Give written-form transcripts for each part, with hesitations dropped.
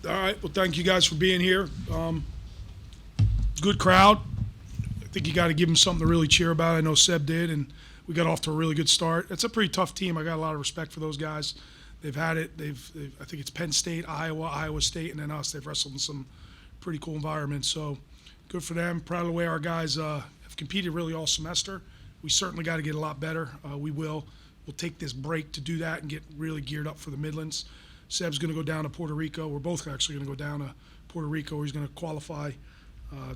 All right. Well, thank you guys for being here. Good crowd. I think you got to give them something to really cheer about. I know Seb did, and we got off to a really good start. It's a pretty tough team. I got a lot of respect for those guys. They've had it. I think it's Penn State, Iowa State, and then us. They've wrestled in some pretty cool environments. So good for them. Proud of the way our guys have competed really all semester. We certainly got to get a lot better. We will. We'll take this break to do that and get really geared up for the Midlands. Seb's going to go down to Puerto Rico. We're both actually going to go down to Puerto Rico. He's going to qualify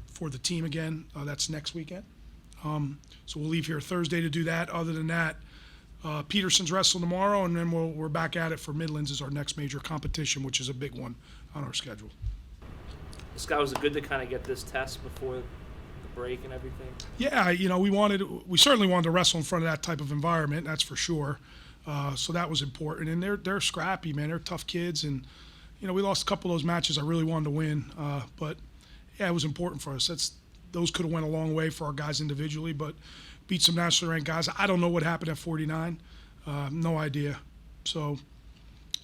for the team again. That's next weekend. So we'll leave here Thursday to do that. Other than that, Peterson's wrestling tomorrow, and then we're back at it for Midlands as our next major competition, which is a big one on our schedule. Scott, was it good to kind of get this test before the break and everything? Yeah, we certainly wanted to wrestle in front of that type of environment, that's for sure. So that was important, and they're scrappy, man. They're tough kids, and we lost a couple of those matches I really wanted to win, but yeah, it was important for us. Those could have went a long way for our guys individually, but beat some nationally ranked guys. I don't know what happened at 49, no idea. So,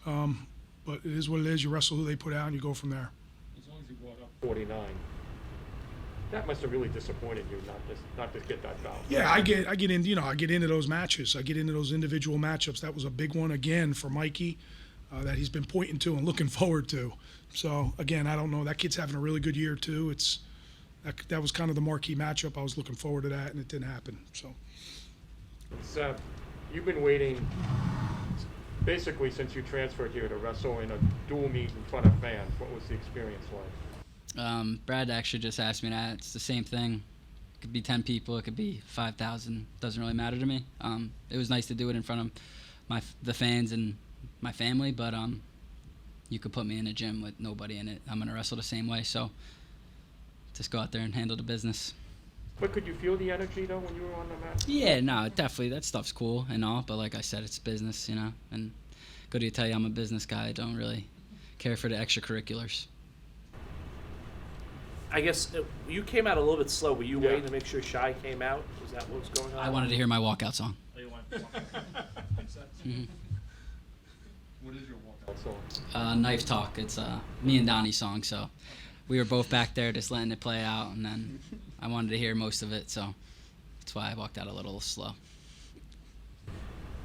but it is what it is. You wrestle who they put out, and you go from there. As long as you brought up 49, that must have really disappointed you not to get that bout. Yeah, I get into those matches. I get into those individual matchups. That was a big one again for Mikey that he's been pointing to and looking forward to. So again, I don't know. That kid's having a really good year too. That was kind of the marquee matchup. I was looking forward to that, and it didn't happen. So, you've been waiting basically since you transferred here to wrestle in a dual meet in front of fans. What was the experience like? Brad actually just asked me that. It's the same thing. It could be 10 people. It could be 5,000. Doesn't really matter to me. It was nice to do it in front of the fans and my family, but you could put me in a gym with nobody in it. I'm going to wrestle the same way, so just go out there and handle the business. But could you feel the energy, though, when you were on the mat? Yeah, no, definitely. That stuff's cool and all, but like I said, it's business, and good to tell you I'm a business guy. I don't really care for the extracurriculars. I guess you came out a little bit slow. Were you waiting to make sure Shy came out? Was that what was going on? I wanted to hear my walkout song. Oh, you wanted to walk out? Makes sense. Mm-hmm. What is your walkout song? Knife Talk. It's me and Donnie's song, so we were both back there just letting it play out, and then I wanted to hear most of it, so that's why I walked out a little slow.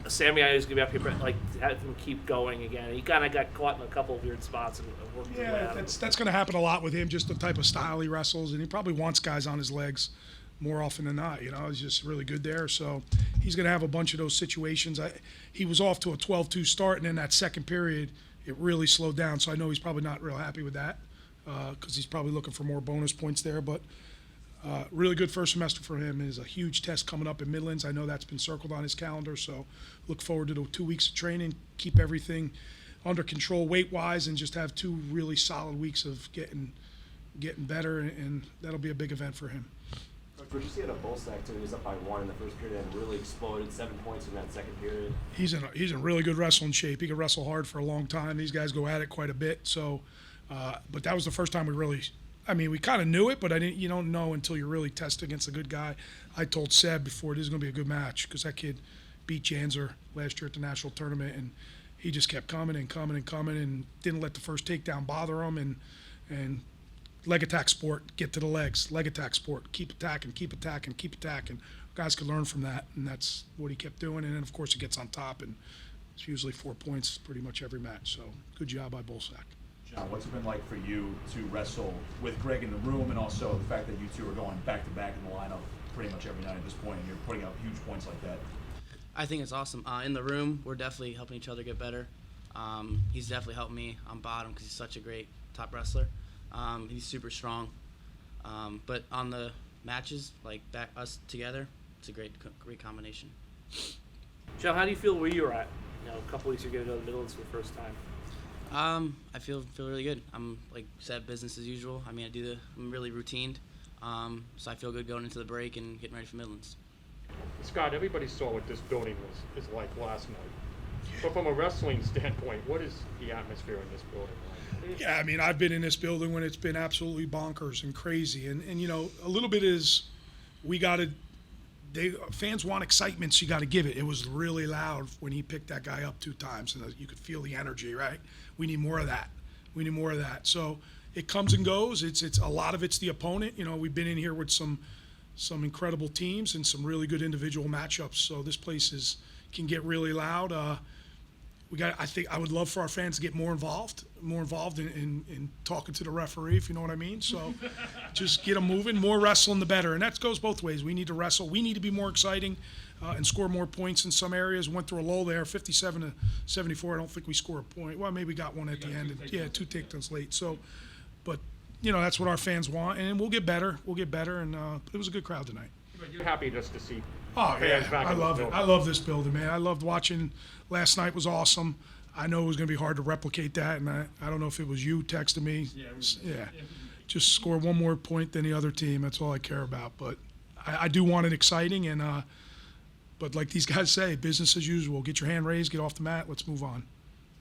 Sammy, I was going to be up here, like, have him keep going again. He kind of got caught in a couple of weird spots and worked his way out. That's going to happen a lot with him, just the type of style he wrestles, and he probably wants guys on his legs more often than not. He's just really good there, so he's going to have a bunch of those situations. He was off to a 12-2 start, and then that second period, it really slowed down, so I know he's probably not real happy with that because he's probably looking for more bonus points there, but really good first semester for him. Is a huge test coming up in Midlands. I know that's been circled on his calendar, so look forward to the 2 weeks of training, keep everything under control weight-wise, and just have 2 really solid weeks of getting better, and that'll be a big event for him. Coach, you see at a bull sack too? He was up by 1 in the first period and really exploded, 7 points in that second period. He's in really good wrestling shape. He can wrestle hard for a long time. These guys go at it quite a bit. So, but that was the first time we really. I mean, we kind of knew it, but you don't know until you really test against a good guy. I told Seb before it is going to be a good match because that kid beat Janzer last year at the national tournament, and he just kept coming and coming and coming and didn't let the first takedown bother him. And leg attack sport, get to the legs. Leg attack sport, keep attacking, keep attacking, keep attacking. Guys could learn from that, and that's what he kept doing. And then, of course, he gets on top, and it's usually 4 points pretty much every match. So good job by Bullsack. John, what's it been like for you to wrestle with Greg in the room, and also the fact that you two are going back-to-back in the lineup pretty much every night at this point, and you're putting up huge points like that? I think it's awesome. In the room, we're definitely helping each other get better. He's definitely helped me on bottom because he's such a great top wrestler. He's super strong. But on the matches, like us together, it's a great combination. Joe, how do you feel where you're at? A couple weeks ago, to the Midlands for the first time. I feel really good. I'm like said, business as usual. I mean, I'm really routined, so I feel good going into the break and getting ready for Midlands. Scott, everybody saw what this building is like last night. But from a wrestling standpoint, what is the atmosphere in this building like? Yeah, I mean, I've been in this building when it's been absolutely bonkers and crazy, and a little bit is fans want excitement, so you got to give it. It was really loud when he picked that guy up 2 times, and you could feel the energy, right? We need more of that. We need more of that. So it comes and goes. It's a lot of it's the opponent. You know, we've been in here with some incredible teams and some really good individual matchups. So this place can get really loud. I think I would love for our fans to get more involved in talking to the referee, if you know what I mean. So just get them moving. More wrestling, the better. And that goes both ways. We need to wrestle. We need to be more exciting and score more points in some areas. Went through a lull there, 57-74. I don't think we scored a point. Well, maybe we got one at the end. Yeah, 2 takedowns late. So, but, you know, that's what our fans want. And we'll get better. And it was a good crowd tonight. But you're happy just to see Oh, fans yeah, back I in the love it. building. I love this building, man. I loved watching. Last night was awesome. I know it was going to be hard to replicate that, and I don't know if it was you texting me. Yeah. Just score one more point than the other team. That's all I care about. But I do want it exciting, and but like these guys say, business as usual. Get your hand raised, get off the mat, let's move on.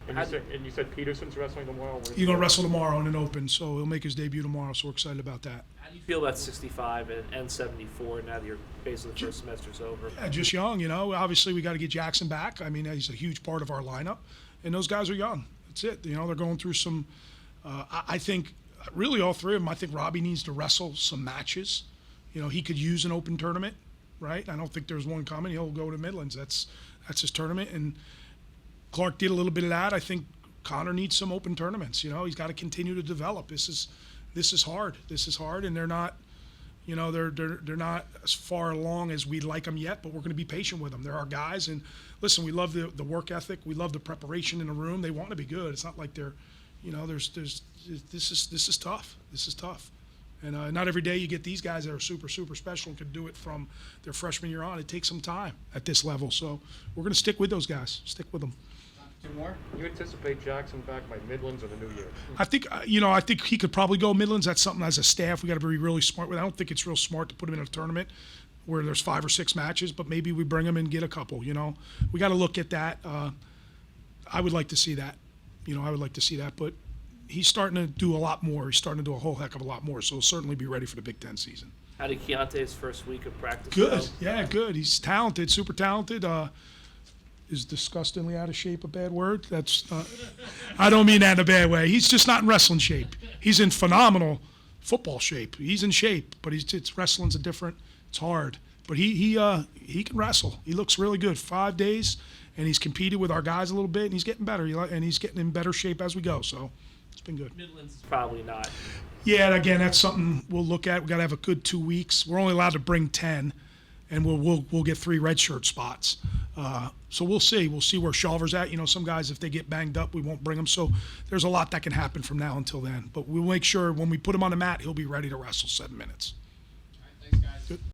And you said Peterson's wrestling tomorrow? He's going to wrestle tomorrow in an open, so he'll make his debut tomorrow, so we're excited about that. How do you feel about 65 and 74 now that you're basically the first semester's over? Yeah, just young, you know. Obviously, we got to get Jackson back. I mean, he's a huge part of our lineup, and those guys are young. That's it. You know, they're going through some. I think really all three of them. I think Robbie needs to wrestle some matches. You know, he could use an open tournament, right? I don't think there's one coming. He'll go to Midlands. That's his tournament, and Clark did a little bit of that. I think Connor needs some open tournaments. You know, he's got to continue to develop. This is hard. This is hard, and they're not. You know, they're not as far along as we'd like them yet, but we're going to be patient with them. They're our guys, and listen, we love the work ethic. We love the preparation in the room. They want to be good. It's not like they're, you know, this is tough. This is tough, and not every day you get these guys that are super special and can do it from their freshman year on. It takes some time at this level, so we're going to stick with those guys. Stick with them. 2 more? You anticipate Jackson back by Midlands or the new year? I think, I think he could probably go Midlands. That's something as a staff we got to be really smart with. I don't think it's real smart to put him in a tournament where there's 5 or 6 matches, but maybe we bring him and get a couple, you know. We got to look at that. I would like to see that. You know, I would like to see that, but he's starting to do a lot more. He's starting to do a whole heck of a lot more, so he'll certainly be ready for the Big Ten season. How did Keontae's first week of practice Good. go? Yeah, good. He's talented, super talented. Is disgustingly out of shape a bad word? That's I don't mean that in a bad way. He's just not in wrestling shape. He's in phenomenal football shape. He's in shape, but it's wrestling's it's hard. But he can wrestle. He looks really good. 5 days, and he's competed with our guys a little bit, and he's getting better. And he's getting in better shape as we go. So it's been good. Midlands is probably not. Yeah, and again, that's something we'll look at. We got to have a good 2 weeks. We're only allowed to bring 10. And we'll get 3 redshirt spots. So we'll see. We'll see where Shawver's at. You know, some guys, if they get banged up, we won't bring them. So there's a lot that can happen from now until then. But we'll make sure when we put him on the mat, he'll be ready to wrestle 7 minutes. All right, thanks, guys. Good.